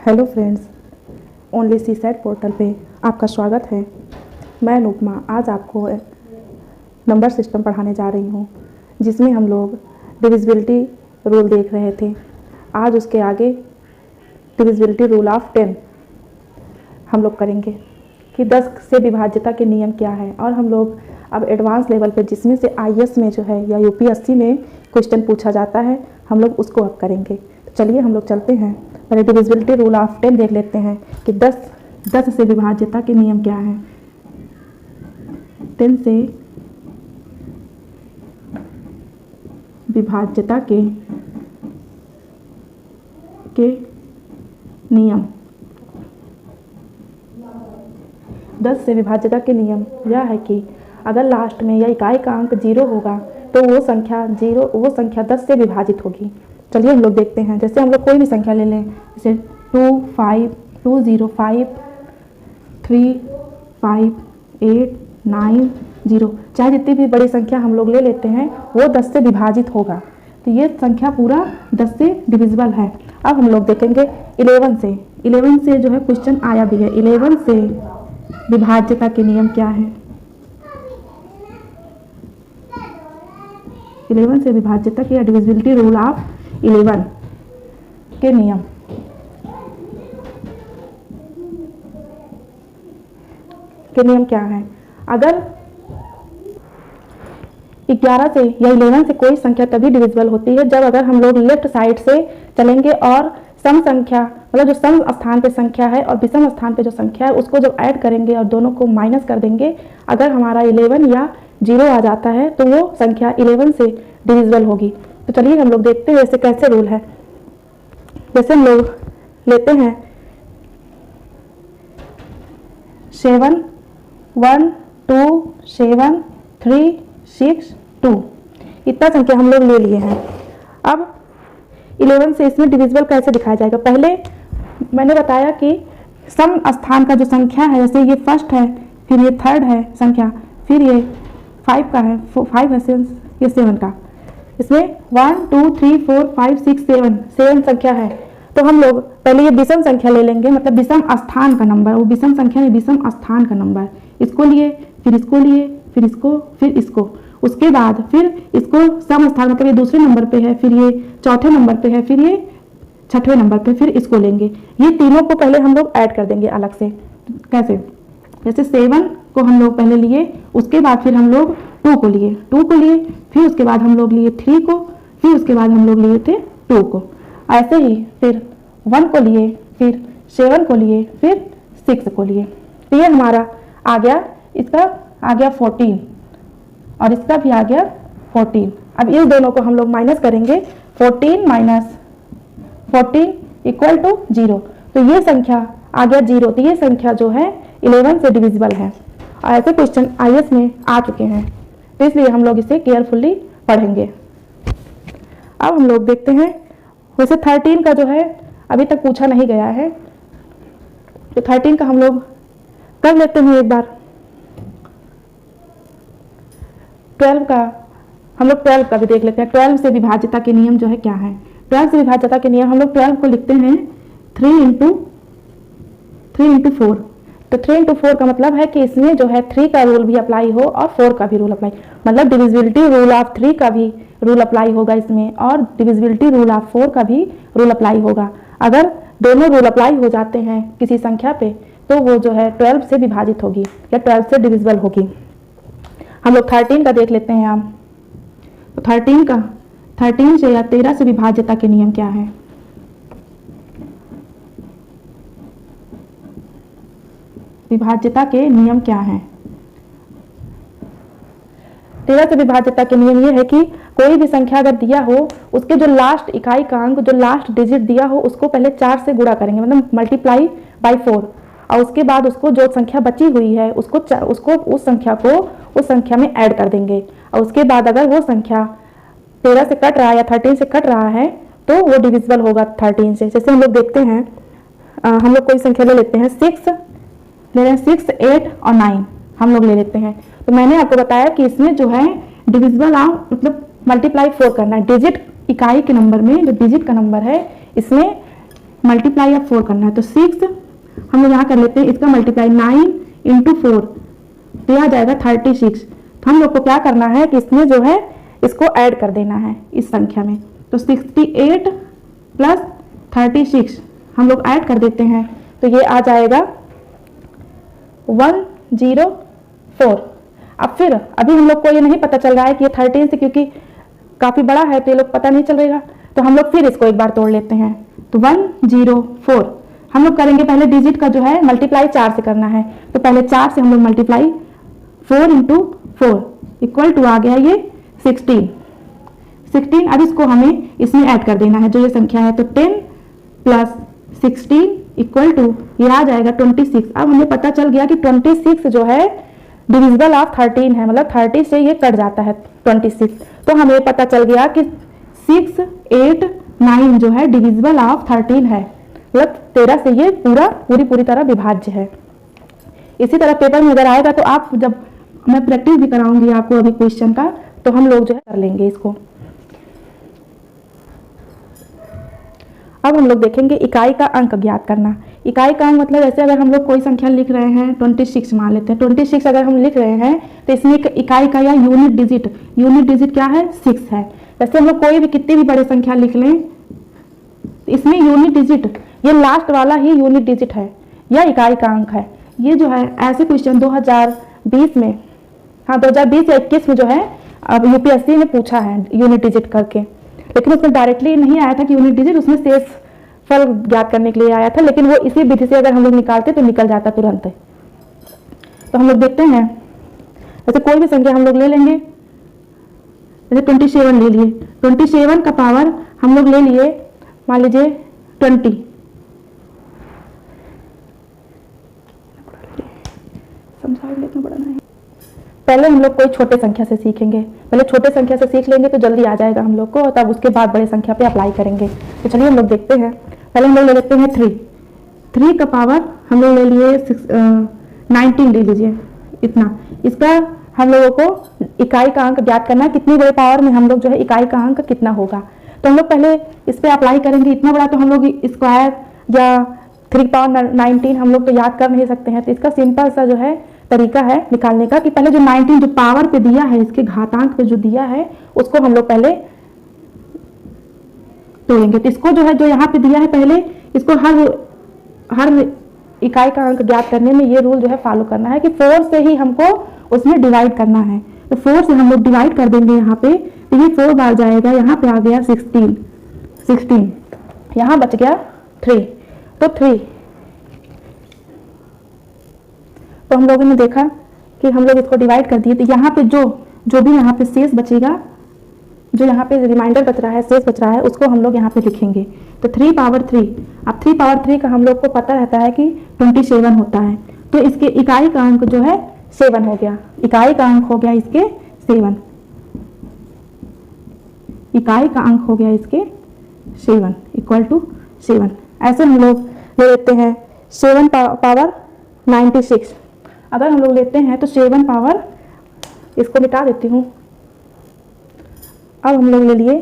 Hello friends, only सी set portal पे आपका स्वागत है। मैं अनुपमा आज आपको नंबर सिस्टम पढ़ाने जा रही हूँ, जिसमें हम लोग डिविजिबिलिटी रूल देख रहे थे। आज उसके आगे डिविजिबिलिटी रूल ऑफ 10 हम लोग करेंगे कि 10 से विभाज्यता के नियम क्या है। और हम लोग अब एडवांस लेवल पे, जिसमें से आईएएस में जो है या यूपीएससी में क्वेश्चन पूछा जाता है, हम लोग उसको अब करेंगे। तो चलिए हम लोग चलते हैं, पहले डिविजिबिलिटी रूल ऑफ 10 देख लेते हैं कि 10 से विभाज्यता के नियम क्या है। 10 से विभाज्यता के नियम। 10 से विभाज्यता के नियम यह है कि अगर लास्ट में या इकाई का अंक 0 होगा तो वो संख्या 10 से विभाजित होगी। चलिए हम लोग देखते हैं। जैसे हम लोग कोई भी संख्या ले लें, जैसे 2, 5, 2, 0, 5, 3, 5, 8, 9, 0, चाहे जितनी भी बड़ी संख्या हम लोग ले लेते हैं वो 10 से विभाजित होगा। तो ये संख्या पूरा 10 से डिविजिबल है। अब हम लोग देखेंगे 11 से जो है क्वेश्चन आया भी है। 11 से विभाज्यता के नियम क्या है। 11 से विभाज्यता की डिविजिबिलिटी रूल ऑफ 11 के नियम। क्या है। अगर 11 से या 11 से कोई संख्या तभी डिविजिबल होती है जब अगर हम लोग लेफ्ट साइड से चलेंगे और सम संख्या, मतलब जो सम स्थान पे संख्या है और विषम स्थान पे जो संख्या है उसको जब ऐड करेंगे और दोनों को माइनस कर देंगे, अगर हमारा 11 या 0 आ जाता है तो वो संख्या 11 से डिविजिबल होगी। तो चलिए हम लोग देखते हैं ऐसे कैसे रूल है। जैसे हम लोग लेते हैं 7, 1, 2, 7, 3, 6, 2, इतना संख्या हम लोग ले लिए हैं। अब 11 से इसमें डिविजिबल कैसे दिखाया जाएगा। पहले मैंने बताया कि सम स्थान का जो संख्या है, जैसे ये फर्स्ट है, फिर ये थर्ड है संख्या, फिर ये 5 का है, 5 है, ये 7 का, इसमें 1, 2, 3, 4, 5, 6, 7 संख्या है। तो हम लोग पहले ये विषम संख्या ले लेंगे, मतलब विषम स्थान का नंबर, वो विषम संख्या में विषम स्थान का नंबर, इसको लिए, फिर इसको लिए, फिर इसको, फिर इसको, उसके बाद फिर इसको सम स्थान, मतलब ये दूसरे नंबर पे है, फिर ये चौथे नंबर पे है, फिर ये छठवें नंबर पे, फिर इसको लेंगे। ये तीनों को पहले हम लोग ऐड कर देंगे अलग से। कैसे, जैसे 7 को हम लोग पहले लिए, उसके बाद फिर हम लोग 2 को लिए, फिर उसके बाद हम लोग लिए 3 को, फिर उसके बाद हम लोग लिए थे 2 को। ऐसे ही फिर 1 को लिए, फिर 7 को लिए, फिर 6 को लिए। तो ये हमारा आ गया, इसका आ गया 14 और इसका भी आ गया 14। अब इस दोनों को हम लोग माइनस करेंगे, 14 माइनस 14 इक्वल टू 0। तो ये संख्या आ गया 0। तो ये संख्या जो है 11 से डिविजिबल है। और ऐसे क्वेश्चन आईएएस में आ चुके हैं, तो इसलिए हम लोग इसे केयरफुली पढ़ेंगे। अब हम लोग देखते हैं, वैसे 13 का जो है अभी तक पूछा नहीं गया है, तो 13 का हम लोग कर लेते हैं एक बार। 12 का हम लोग 12 का भी देख लेते हैं। 12 से विभाज्यता के नियम जो है क्या है। 12 से विभाज्यता के नियम हम लोग 12 को लिखते हैं 3 इंटू 4। तो 3 इंटू 4 का मतलब है कि इसमें जो है 3 का रूल भी अप्लाई हो और 4 का भी रूल अप्लाई, मतलब डिविजिबिलिटी रूल ऑफ 3 का भी रूल अप्लाई होगा इसमें, और डिविजिबिलिटी रूल ऑफ 4 का भी रूल अप्लाई होगा। अगर दोनों रूल अप्लाई हो जाते हैं किसी संख्या पे तो वो जो है 12 से विभाजित होगी या 12 से डिविजिबल होगी। हम लोग 13 का देख लेते हैं। हम तो 13 से या 13 से विभाज्यता के नियम क्या है। विभाज्यता के नियम क्या है। 13 से विभाज्यता के नियम ये है कि कोई भी संख्या अगर दिया हो, उसके जो लास्ट इकाई का अंक, जो लास्ट डिजिट दिया हो, उसको पहले 4 से गुणा करेंगे, मतलब मल्टीप्लाई बाय 4, और उसके बाद उसको जो संख्या बची हुई है उसको उस संख्या को उस संख्या में ऐड कर देंगे। और उसके बाद अगर वो संख्या 13 से कट रहा है या 13 से कट रहा है तो वो डिविजिबल होगा 13 से। जैसे हम लोग देखते हैं, हम लोग कोई संख्या ले लेते हैं, 6 ले रहे हैं, 6, 8 और 9 हम लोग ले लेते हैं। तो मैंने आपको बताया कि इसमें जो है डिविजिबल मतलब मल्टीप्लाई 4 करना है। डिजिट इकाई के नंबर में जो डिजिट का नंबर है इसमें मल्टीप्लाई ऑफ 4 करना है, तो 6 हम लोग यहाँ कर लेते हैं, इसका मल्टीप्लाई 9 इंटू 4 तो यह आ जाएगा 36। तो हम लोग को क्या करना है कि इसमें जो है इसको ऐड कर देना है इस संख्या में, तो 68 प्लस 36 हम लोग ऐड कर देते हैं, तो ये आ जाएगा 104। अब फिर अभी हम लोग को ये नहीं पता चल रहा है कि ये 13 से, क्योंकि काफ़ी बड़ा है तो ये लोग पता नहीं चल रहेगा, तो हम लोग फिर इसको एक बार तोड़ लेते हैं, तो 104 हम लोग करेंगे। पहले डिजिट का जो है मल्टीप्लाई 4 से करना है, तो पहले 4 से हम लोग मल्टीप्लाई 4 इंटू 4 इक्वल टू आ गया ये 16। अब इसको हमें इसमें ऐड कर देना है जो ये संख्या है, तो 10 प्लस 16 इक्वल टू ये आ जाएगा 26। अब हमें पता चल गया कि 26 जो है डिविजिबल ऑफ 13 है, मतलब 30 से ये कट जाता है 26, तो हमें पता चल गया कि 6, 8, 9 जो है डिविजिबल ऑफ 13 है, मतलब 13 से ये पूरी तरह विभाज्य है। इसी तरह पेपर में अगर आएगा तो आप, जब मैं प्रैक्टिस भी कराऊंगी आपको अभी क्वेश्चन का, तो हम लोग जो है कर लेंगे इसको। अब हम लोग देखेंगे इकाई का अंक ज्ञात करना। इकाई का अंक मतलब ऐसे अगर हम लोग कोई संख्या लिख रहे हैं, 26 मान लेते हैं, 26 अगर हम लिख रहे हैं तो इसमें एक इकाई का या यूनिट डिजिट क्या है, 6 है। वैसे हम लोग कोई भी कितनी भी बड़ी संख्या लिख लें, इसमें यूनिट डिजिट, ये लास्ट वाला ही यूनिट डिजिट है या इकाई का अंक है। ये जो है ऐसे क्वेश्चन 2020 में, हाँ 2020 या 21 में जो है अब यूपीएससी ने पूछा है यूनिट डिजिट करके, लेकिन उसमें डायरेक्टली नहीं आया था कि यूनिट डिजिट, उसमें शेष फल ज्ञात करने के लिए आया था, लेकिन वो इसी विधि से अगर हम लोग निकालते तो निकल जाता तुरंत। तो हम लोग देखते हैं, ऐसे कोई भी संख्या हम लोग ले लेंगे, जैसे 27 ले लिए, 27 का पावर हम लोग ले लिए मान लीजिए 20, पहले हम लोग कोई छोटे संख्या से सीखेंगे, पहले छोटे संख्या से सीख लेंगे तो जल्दी आ जाएगा हम लोग को, तब उसके बाद बड़े संख्या पे अप्लाई करेंगे। तो चलिए हम लोग देखते हैं, पहले हम लोग ले लेते हैं 3 का पावर हम लोग ले लिए 19 ले लीजिए, इतना। इसका हम लोगों को इकाई का अंक ज्ञात करना है, कितनी बड़े पावर में हम लोग जो है इकाई का अंक कितना होगा। तो हम लोग पहले इस पर अप्लाई करेंगे, इतना बड़ा तो हम लोग स्क्वायर या 3 पावर 19 हम लोग तो याद कर नहीं सकते हैं, तो इसका सिंपल सा जो है तरीका है निकालने का कि पहले जो 19 जो पावर पे दिया है, इसके घातांक पे जो दिया है उसको हम लोग पहले तोड़ेंगे। तो इसको जो है, जो यहाँ पे दिया है पहले, इसको हर इकाई का अंक ज्ञात करने में ये रूल जो है फॉलो करना है कि 4 से ही हमको उसमें डिवाइड करना है। तो 4 से हम लोग डिवाइड कर देंगे यहाँ पे, तो ये 4 बार जाएगा, यहाँ पे आ गया 16, यहाँ बच गया 3, तो 3। तो हम लोगों ने देखा कि हम लोग इसको डिवाइड कर दिए, तो यहाँ पे जो भी यहाँ पे शेष बचेगा, जो यहाँ पे रिमाइंडर बच रहा है, शेष बच रहा है, उसको हम लोग यहाँ पे लिखेंगे। तो 3 पावर 3, अब 3 पावर 3 का हम लोग को पता रहता है कि 27 होता है, तो इसके इकाई का अंक जो है 7 हो गया, इकाई का अंक हो गया इसके 7, इकाई का अंक हो गया इसके 7 इक्वल टू 7। ऐसे हम लोग ले लेते हैं 7 पावर 96, अगर हम लोग लेते हैं तो 7 पावर, इसको मिटा देती हूँ, अब हम लोग ले लिए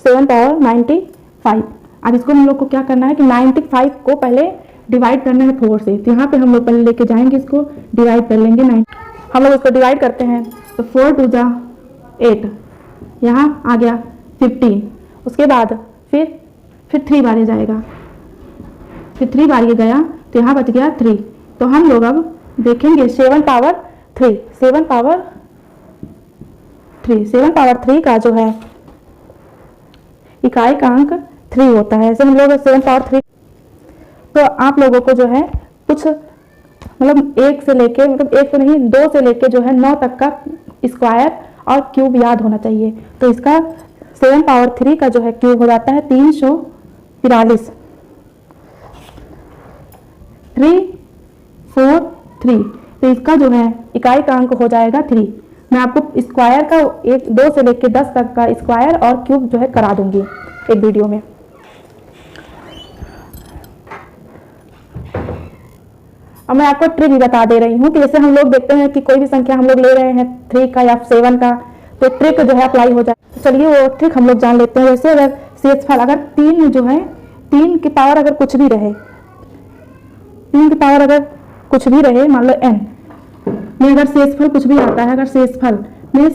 7 पावर 95। अब इसको हम लोग को क्या करना है कि 95 को पहले डिवाइड करना है 4 से, तो यहाँ पे हम लोग पहले लेके जाएंगे, इसको डिवाइड कर लेंगे 9, हम लोग इसको डिवाइड करते हैं, तो 4 2 जा 8, यहाँ आ गया 15, उसके बाद फिर 3 बार ये जाएगा, फिर 3 बार ये गया, तो यहाँ बच गया 3। तो हम लोग अब देखेंगे 7 पावर 3 का जो है इकाई का अंक 3 होता है। ऐसे हम लोग 7 पावर 3, तो आप लोगों को जो है कुछ मतलब 1 से लेके, मतलब 1 तो नहीं 2 से लेके जो है 9 तक का स्क्वायर और क्यूब याद होना चाहिए। तो इसका 7 पावर 3 का जो है क्यूब हो जाता है 343, 3 4 3, तो इसका जो है इकाई का अंक हो जाएगा 3। मैं आपको स्क्वायर का 2 से लेकर 10 तक का स्क्वायर और क्यूब जो है करा दूंगी एक वीडियो में। अब मैं आपको ट्रिक भी बता दे रही हूँ कि जैसे हम लोग देखते हैं कि कोई भी संख्या हम लोग ले रहे हैं 3 का या 7 का, तो ट्रिक जो है अप्लाई हो जाए। तो चलिए वो ट्रिक हम लोग जान लेते हैं। जैसे अगर शेषफल, अगर 3 जो है 3 की पावर अगर कुछ भी रहे, 3 की पावर अगर कुछ भी रहे, मान लो n में अगर शेषफल कुछ भी आता है, अगर शेषफल में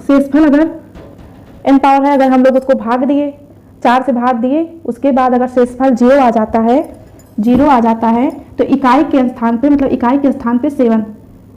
शेषफल अगर n पावर है, अगर हम लोग उसको भाग दिए, 4 से भाग दिए, उसके बाद अगर शेषफल 0 आ जाता है तो इकाई के स्थान पे, मतलब इकाई के स्थान पे 7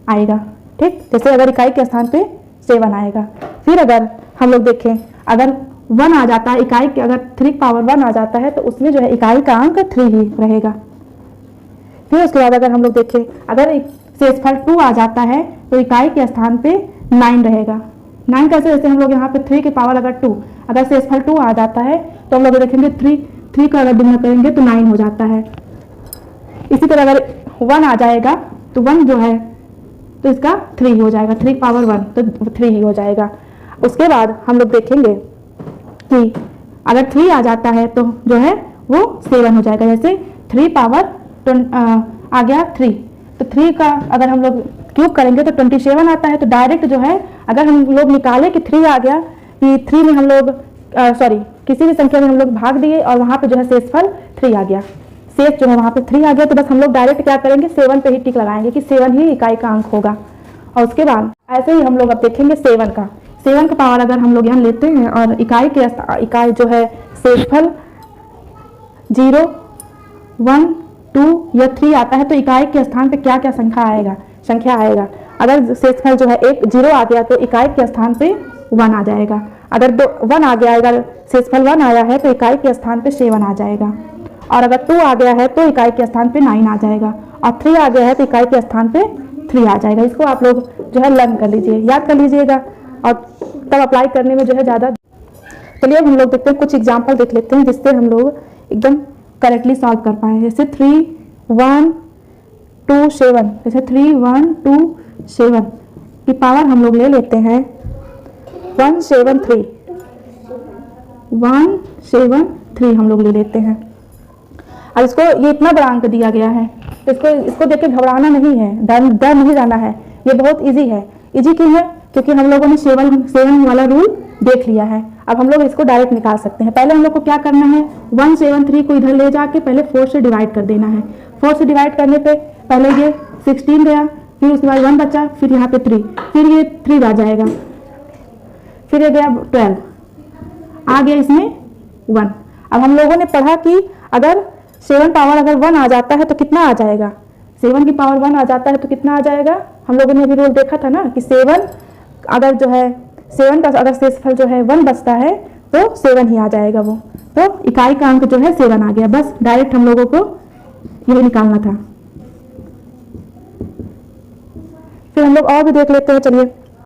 आएगा। ठीक, जैसे अगर इकाई के स्थान पे 7 आएगा। फिर अगर हम लोग देखें, अगर 1 आ जाता है, इकाई के अगर 3 पावर 1 आ जाता है तो उसमें जो है इकाई का अंक 3 ही रहेगा। फिर उसके बाद अगर हम लोग देखें, अगर शेषफल 2 आ जाता है तो इकाई के स्थान पे 9 रहेगा। 9 कैसे, जैसे हम लोग यहाँ पे 3 की पावर अगर 2, अगर शेषफल 2 आ जाता है तो हम लोग देखेंगे 3 का अगर गुणा करेंगे तो 9 हो जाता है। इसी तरह अगर 1 आ जाएगा तो 1 जो है तो इसका 3 हो जाएगा, 3 पावर 1 तो 3 ही हो जाएगा। उसके बाद हम लोग देखेंगे कि अगर 3 आ जाता है तो जो है वो 7 हो जाएगा। जैसे 3 पावर आ गया 3, तो 3 का अगर हम लोग क्यूब करेंगे तो 27 आता है। तो डायरेक्ट जो है अगर हम लोग निकाले कि 3 आ गया, कि 3 में हम लोग किसी भी संख्या में हम लोग भाग दिए और वहाँ पे जो है शेषफल 3 आ गया, शेष जो है वहाँ पे 3 आ गया, तो बस हम लोग डायरेक्ट क्या करेंगे, 7 पे ही टिक लगाएंगे कि 7 ही इकाई का अंक होगा। और उसके बाद ऐसे ही हम लोग अब देखेंगे 7 का पावर अगर हम लोग यहाँ लेते हैं और इकाई जो है शेषफल 0, 1, 2 या 3 आता है तो इकाई के स्थान पे क्या क्या संख्या आएगा। अगर शेषफल जो है 0 आ गया तो इकाई के स्थान पे 1 आ जाएगा। अगर 1 आ गया, अगर शेषफल 1 आया है तो इकाई के स्थान पे 7 आ जाएगा। और अगर 2 आ गया है तो इकाई के स्थान पे 9 आ जाएगा। और 3 आ गया है तो इकाई के स्थान पे 3 आ जाएगा। इसको आप लोग जो है लर्न कर लीजिए, याद कर लीजिएगा और तब अप्लाई करने में जो है ज़्यादा। चलिए अब हम लोग देखते हैं, कुछ एग्जाम्पल देख लेते हैं जिससे हम लोग एकदम करेक्टली सॉल्व कर पाए। जैसे 3, 1, 2, 7, जैसे 3, 1, 2, 7 की पावर हम लोग ले लेते हैं 173, 173 हम लोग ले लेते हैं। और इसको ये इतना बड़ा अंक दिया गया है तो इसको देख के घबराना नहीं है, डर नहीं जाना है। ये बहुत इजी है। इजी क्यों है? क्योंकि हम लोगों ने 7 वाला रूल देख लिया है। अब हम लोग इसको डायरेक्ट निकाल सकते हैं। पहले हम लोग को क्या करना है, 173 को इधर ले जाके पहले 4 से डिवाइड कर देना है। 4 से डिवाइड करने पे पहले ये 16 गया, फिर उसके बाद 1 बचा, फिर यहाँ पे 3, फिर ये 3 आ जाएगा, फिर ये गया 12, आ गया इसमें 1। अब हम लोगों ने पढ़ा कि अगर 7 पावर अगर 1 आ जाता है तो कितना आ जाएगा, 7 की पावर 1 आ जाता है तो कितना आ जाएगा। हम लोगों ने अभी रूल देखा था ना कि 7 अगर जो है 7 का अगर शेषफल जो है 1 बचता है तो 7 ही आ जाएगा वो। तो इकाई का अंक जो है 7 आ गया। बस डायरेक्ट हम लोगों को यही निकालना था। फिर हम लोग और भी देख लेते हैं। चलिए